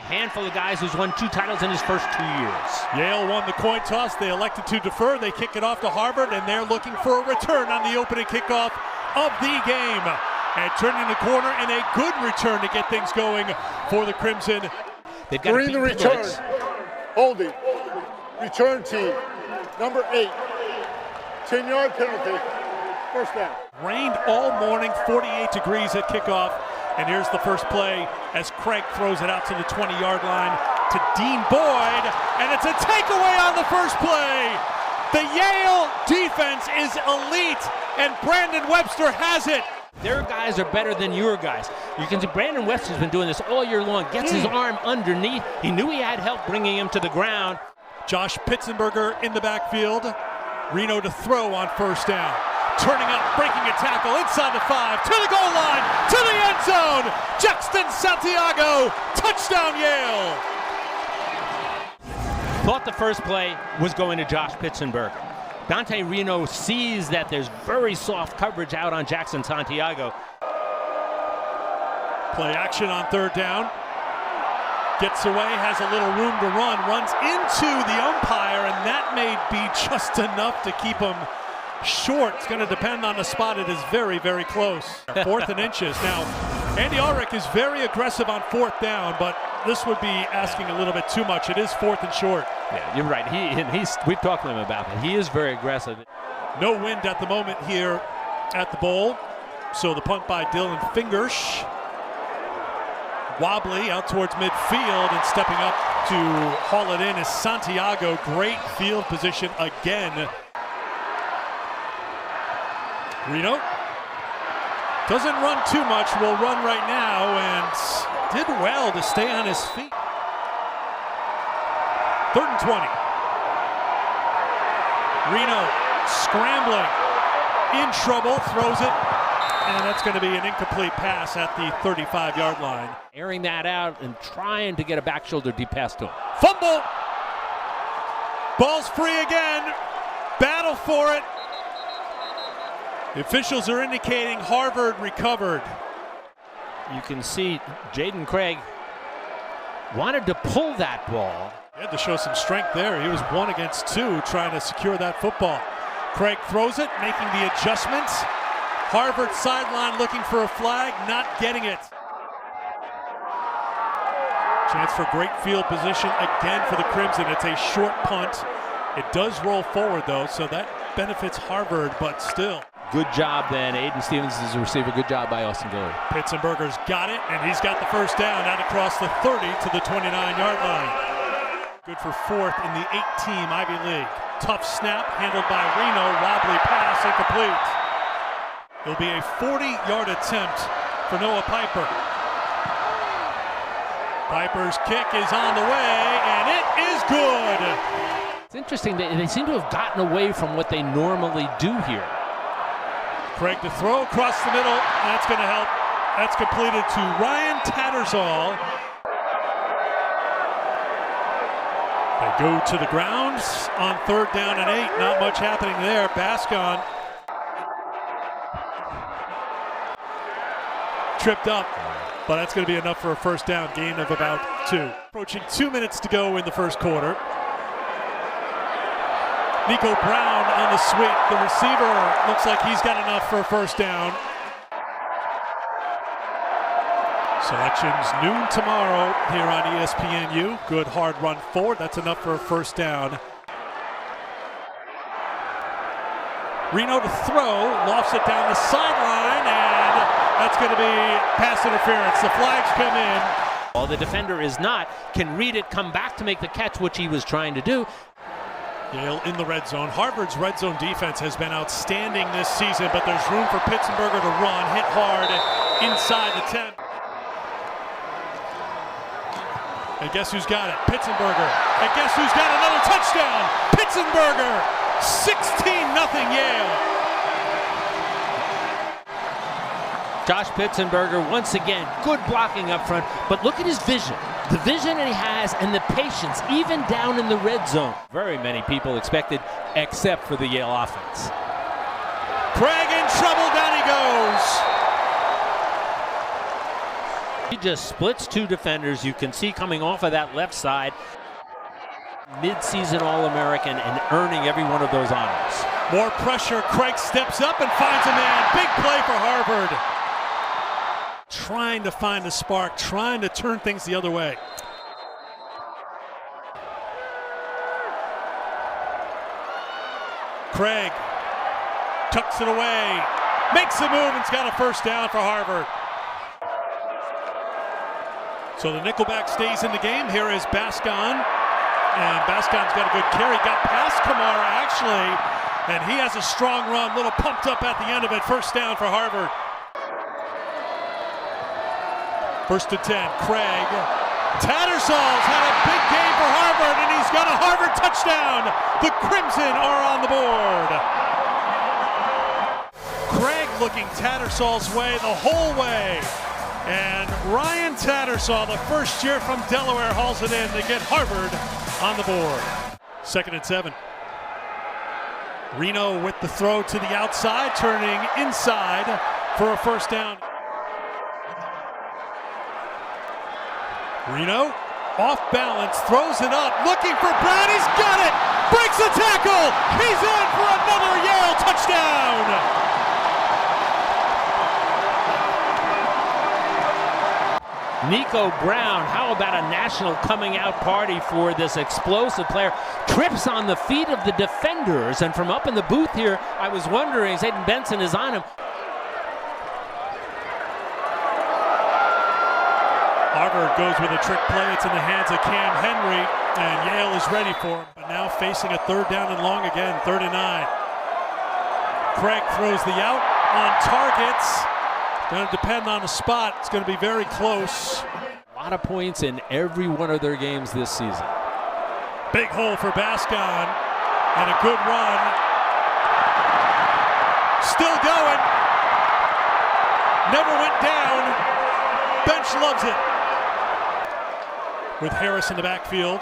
handful of guys who's won 2 titles in his first 2 years. Yale won the coin toss. They elected to defer. They kick it off to Harvard, and they're looking for a return on the opening kickoff of the game. And turning the corner, and a good return to get things going for the Crimson. They've got Green the return. Holding. Return team. Number 8. 10-yard penalty. First down. Rained all morning, 48 degrees at kickoff. And here's the first play as Craig throws it out to the 20-yard line to Dean Boyd. And it's a takeaway on the first play. The Yale defense is elite, and Brandon Webster has it. Their guys are better than your guys. You can see Brandon Webster's been doing this all year long. Gets his arm underneath. He knew he had help bringing him to the ground. Josh Pitzenberger in the backfield. Reno to throw on first down. Turning up, breaking a tackle inside the 5, to the goal line, to the end zone. Jackson Santiago, touchdown Yale. Thought the first play was going to Josh Pitzenberger. Dante Reno sees that there's very soft coverage out on Jackson Santiago. Play action on third down. Gets away, has a little room to run, runs into the umpire, and that may be just enough to keep him short. It's going to depend on the spot. It is very, very close. 4th and inches. Now, Andy Ulrich is very aggressive on 4th down, but this would be asking a little bit too much. It is 4th and short. Yeah, you're right. We've talked to him about that. He is very aggressive. No wind at the moment here at the bowl. So the punt by Dylan Fingersh. Wobbly out towards midfield, and stepping up to haul it in is Santiago. Great field position again. Reno doesn't run too much, will run right now, and did well to stay on his feet. 3rd and 20. Reno scrambling, in trouble, throws it, and that's going to be an incomplete pass at the 35-yard line. Airing that out and trying to get a back shoulder deep pass to him. Fumble! Ball's free again. Battle for it. The officials are indicating Harvard recovered. You can see Jaden Craig wanted to pull that ball. He had to show some strength there. He was 1 against 2 trying to secure that football. Craig throws it, making the adjustments. Harvard sideline looking for a flag, not getting it. Chance for great field position again for the Crimson. It's a short punt. It does roll forward though, so that benefits Harvard, but still. Good job then. Aiden Stevens is a receiver. Good job by Austin Guillory. Pitzenberger's got it, and he's got the first down out across the 30 to the 29-yard line. Good for 4th in the 8-team Ivy League. Tough snap handled by Reno. Wobbly pass incomplete. It'll be a 40-yard attempt for Noah Piper. Piper's kick is on the way, and it is good. It's interesting that they seem to have gotten away from what they normally do here. Craig to throw across the middle. That's going to help. That's completed to Ryan Tattersall. They go to the ground on 3rd down and 8. Not much happening there. Bascon tripped up, but that's going to be enough for a first down, gain of about 2. Approaching 2 minutes to go in the first quarter. Nico Brown on the sweep. The receiver looks like he's got enough for a first down. Selections noon tomorrow here on ESPNU. Good hard run forward. That's enough for a first down. Reno to throw. Lofts it down the sideline, and that's going to be pass interference. The flags come in. Well, the defender is not. Can read it, come back to make the catch, which he was trying to do. Yale in the red zone. Harvard's red zone defense has been outstanding this season, but there's room for Pitzenberger to run, hit hard inside the 10. And guess who's got it? Pitzenberger. And guess who's got another touchdown? Pitzenberger. 16-0 Yale. Josh Pitzenberger, once again, good blocking up front, but look at his vision. The vision that he has and the patience, even down in the red zone. Very many people expected, except for the Yale offense. Craig in trouble, down he goes. He just splits two defenders. You can see coming off of that left side. Mid-season All-American and earning every one of those honors. More pressure. Craig steps up and finds a man. Big play for Harvard. Trying to find the spark, trying to turn things the other way. Craig tucks it away, makes the move, and's got a first down for Harvard. So the nickelback stays in the game. Here is Bascon. And Bascon's got a good carry. Got past Kamara, actually. And he has a strong run. Little pumped up at the end of it. First down for Harvard. First to 10. Craig. Tattersall's had a big game for Harvard, and he's got a Harvard touchdown. The Crimson are on the board. Craig looking Tattersall's way the whole way. And Ryan Tattersall, the first year from Delaware, hauls it in to get Harvard on the board. 2nd and 7. Reno with the throw to the outside, turning inside for a first down. Reno off balance, throws it up, looking for Brown. He's got it! Breaks the tackle! He's in for another Yale touchdown! Nico Brown, how about a national coming out party for this explosive player? Trips on the feet of the defenders, and from up in the booth here, I was wondering, Zayden Benson is on him. Harvard goes with a trick play. It's in the hands of Cam Henry, and Yale is ready for him. But now facing a 3rd down and long again, 3rd and 9. Craig throws the out on targets. Going to depend on the spot. It's going to be very close. A lot of points in every one of their games this season. Big hole for Bascon, and a good run. Still going. Never went down. Bench loves it. With Harris in the backfield.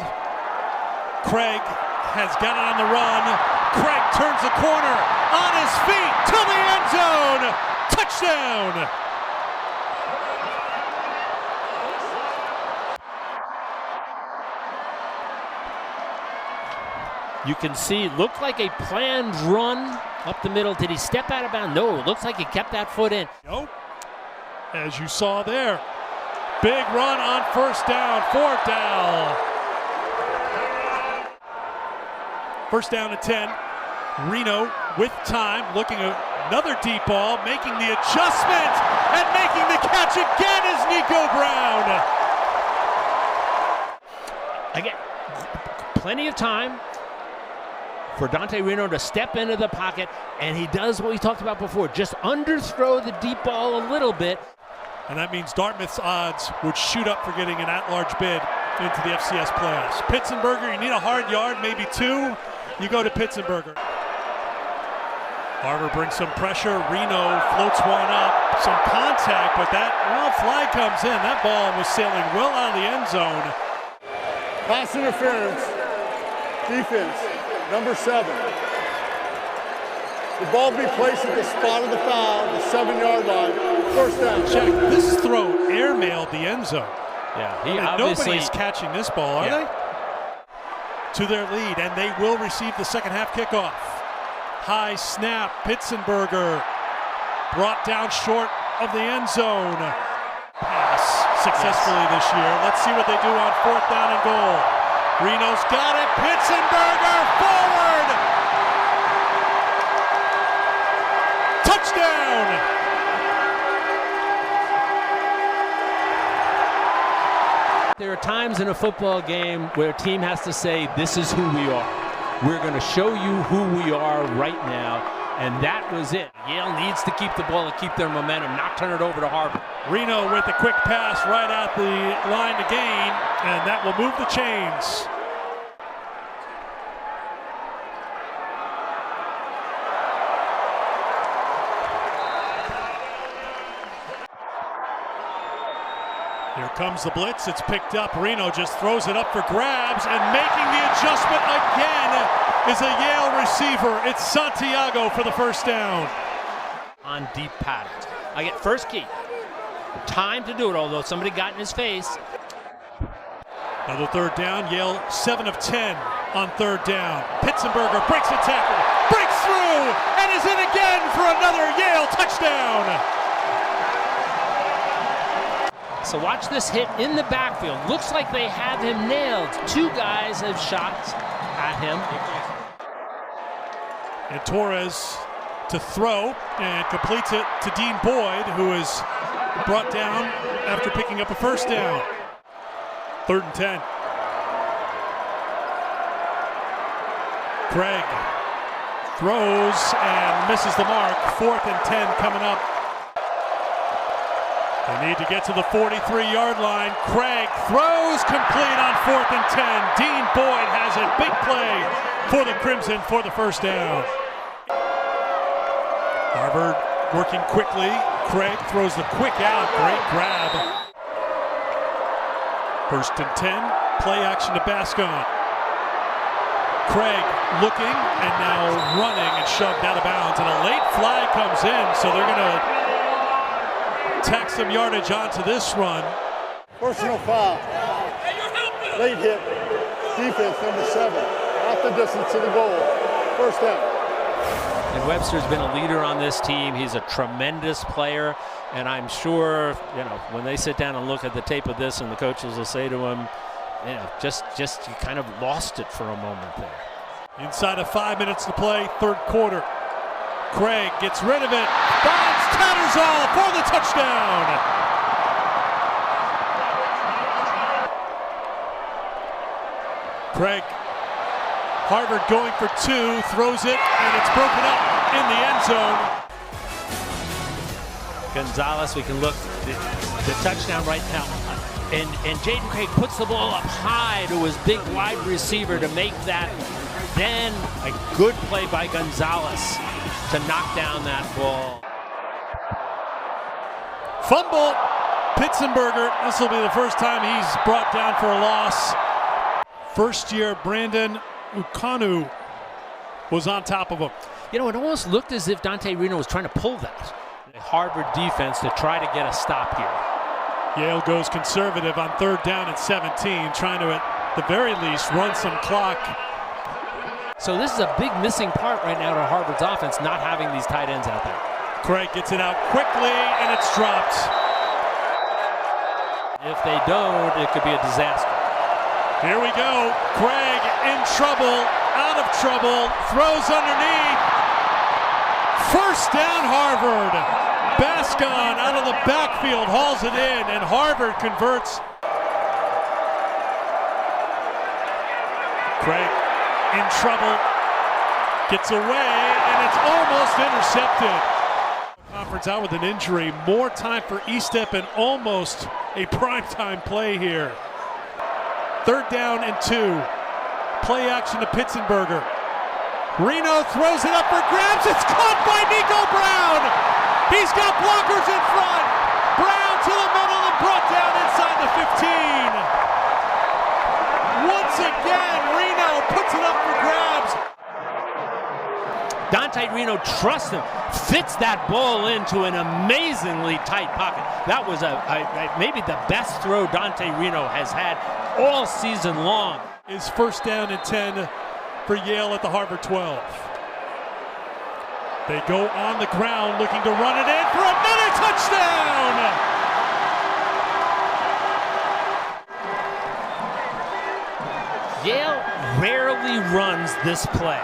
Craig has got it on the run. Craig turns the corner on his feet to the end zone. Touchdown! You can see, looked like a planned run up the middle. Did he step out of bounds? No, it looks like he kept that foot in. Nope. As you saw there. Big run on first down for Dow. First down and 10. Reno with time, looking at another deep ball, making the adjustment, and making the catch again is Nico Brown. Again, plenty of time for Dante Reno to step into the pocket, and he does what we talked about before, just underthrow the deep ball a little bit. And that means Dartmouth's odds would shoot up for getting an at-large bid into the FCS playoffs. Pitzenberger, you need a hard yard, maybe 2. You go to Pitzenberger. Harvard brings some pressure. Reno floats one up. Some contact, but that, well, flag comes in. That ball was sailing well out of the end zone. Pass interference. Defense, number 7. The ball be placed at the spot of the foul, the 7-yard line. First down. Check. This throw airmailed the end zone. Yeah, he obviously... Nobody's catching this ball, are they? To their lead, and they will receive the second half kickoff. High snap, Pitzenberger brought down short of the end zone. Pass successfully this year. Let's see what they do on 4th down and goal. Reno's got it, Pitzenberger forward! Touchdown! There are times in a football game where a team has to say, this is who we are. We're going to show you who we are right now, and that was it. Yale needs to keep the ball and keep their momentum, not turn it over to Harvard. Reno with a quick pass right at the line to gain, and that will move the chains. Here comes the blitz. It's picked up. Reno just throws it up for grabs, and making the adjustment again is a Yale receiver. It's Santiago for the first down. On deep patterns. I get first key. Time to do it, although somebody got in his face. Another third down. Yale 7 of 10 on third down. Pitzenberger breaks a tackle, breaks through, and is in again for another Yale touchdown. So watch this hit in the backfield. Looks like they have him nailed. Two guys have shots at him. And Torres to throw and completes it to Dean Boyd, who is brought down after picking up a first down. 3rd and 10. Craig throws and misses the mark. 4th and 10 coming up. They need to get to the 43-yard line. Craig throws complete on 4th and 10. Dean Boyd has it. Big play for the Crimson for the first down. Harvard working quickly. Craig throws the quick out. Great grab. 1st and 10. Play action to Bascon. Craig looking and now running and shoved out of bounds. And a late flag comes in, so they're going to tack some yardage onto this run. Personal foul. Late hit. Defense number 7. Off the distance to the goal. First down. And Webster's been a leader on this team. He's a tremendous player, and I'm sure, when they sit down and look at the tape of this, and the coaches will say to him, just you kind of lost it for a moment there. Inside of 5 minutes to play, 3rd quarter. Craig gets rid of it. Bonds Tattersall for the touchdown. Craig. Harvard going for 2, throws it, and it's broken up in the end zone. Gonzalez, we can look the touchdown right now. And Jaden Craig puts the ball up high to his big wide receiver to make that. Then a good play by Gonzalez to knock down that ball. Fumble. Pitzenberger. This will be the first time he's brought down for a loss. First year Brandon Ukanu was on top of him. It almost looked as if Dante Reno was trying to pull that. A Harvard defense to try to get a stop here. Yale goes conservative on 3rd down and 17, trying to, at the very least, run some clock. So this is a big missing part right now to Harvard's offense, not having these tight ends out there. Craig gets it out quickly, and it's dropped. If they don't, it could be a disaster. Here we go. Craig in trouble, out of trouble, throws underneath. First down, Harvard. Bascon out of the backfield hauls it in, and Harvard converts. Craig in trouble, gets away, and it's almost intercepted. Conference out with an injury. More time for Estep and almost a primetime play here. 3rd down and 2. Play action to Pitzenberger. Reno throws it up for grabs. It's caught by Nico Brown. He's got blockers in front. Brown to the middle and brought down inside the 15. Once again, Reno puts it up for grabs. Dante Reno trusts him, fits that ball into an amazingly tight pocket. That was maybe the best throw Dante Reno has had all season long. Is 1st down and 10 for Yale at the Harvard 12. They go on the ground looking to run it in for another touchdown! Yale rarely runs this play.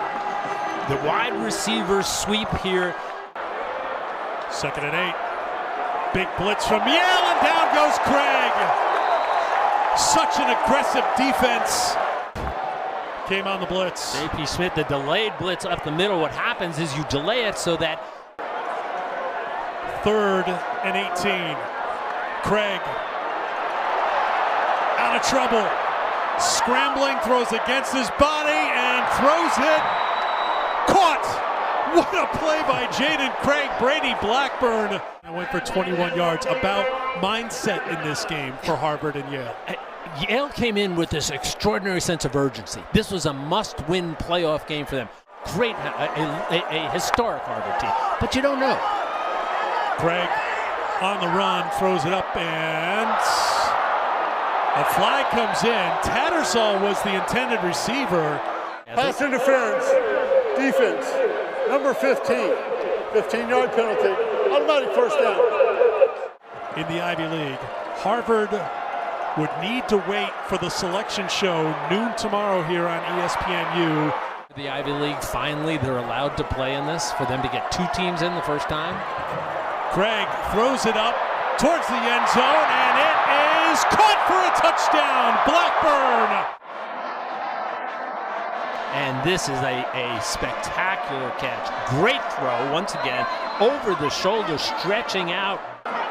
The wide receivers sweep here. 2nd and 8. Big blitz from Yale, and down goes Craig. Such an aggressive defense. Came on the blitz. J.P. Smith, the delayed blitz up the middle. What happens is you delay it so that. 3rd and 18. Craig out of trouble. Scrambling, throws against his body, and throws it. Caught! What a play by Jaden Craig. Brady Blackburn went for 21 yards. About mindset in this game for Harvard and Yale. Yale came in with this extraordinary sense of urgency. This was a must-win playoff game for them. Great, a historic Harvard team, but you don't know. Craig on the run, throws it up, and a flag comes in. Tattersall was the intended receiver. Pass interference, defense, number 15, 15-yard penalty, automatic first down. In the Ivy League, Harvard would need to wait for the selection show noon tomorrow here on ESPNU. The Ivy League, finally, they're allowed to play in this for them to get 2 teams in the first time. Craig throws it up towards the end zone, and it is caught for a touchdown, Blackburn. And this is a spectacular catch. Great throw, once again, over the shoulder, stretching out.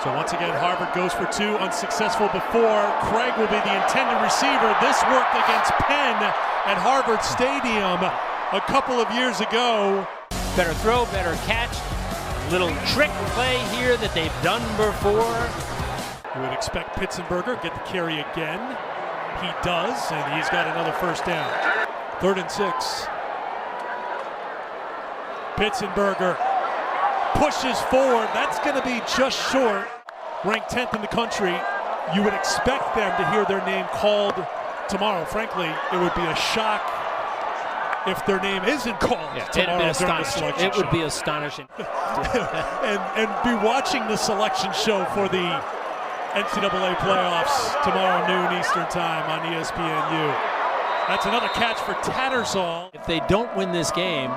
So once again, Harvard goes for 2, unsuccessful before. Craig will be the intended receiver. This worked against Penn at Harvard Stadium a couple of years ago. Better throw, better catch. Little trick play here that they've done before. You would expect Pitzenberger get the carry again. He does, and he's got another first down. 3rd and 6. Pitzenberger pushes forward. That's going to be just short. Ranked 10th in the country. You would expect them to hear their name called tomorrow. Frankly, it would be a shock if their name isn't called tomorrow during the selection It would show. be astonishing. and be watching the selection show for the NCAA playoffs tomorrow noon Eastern time on ESPNU. That's another catch for Tattersall. If they don't win this game,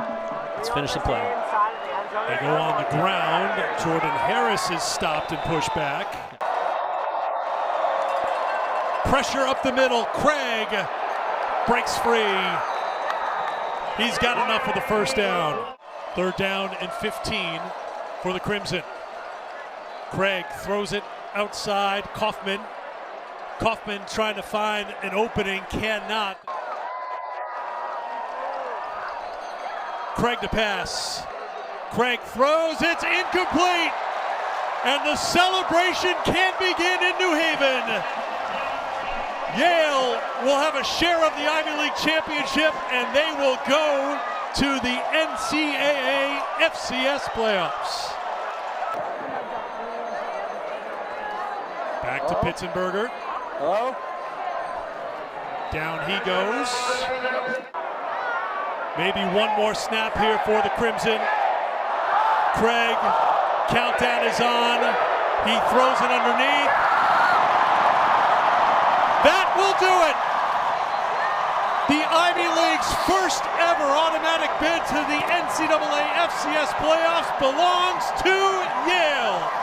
let's finish the play. They go on the ground. Jordan Harris is stopped and pushed back. Pressure up the middle. Craig breaks free. He's got enough for the first down. 3rd down and 15 for the Crimson. Craig throws it outside. Kaufman trying to find an opening, cannot. Craig to pass. Craig throws, it's incomplete. And the celebration can't begin in New Haven. Yale will have a share of the Ivy League championship, and they will go to the NCAA FCS playoffs. Back to Pitzenberger. Hello? Down he goes. Maybe one more snap here for the Crimson. Craig, countdown is on. He throws it underneath. That will do it. The Ivy League's first ever automatic bid to the NCAA FCS playoffs belongs to Yale.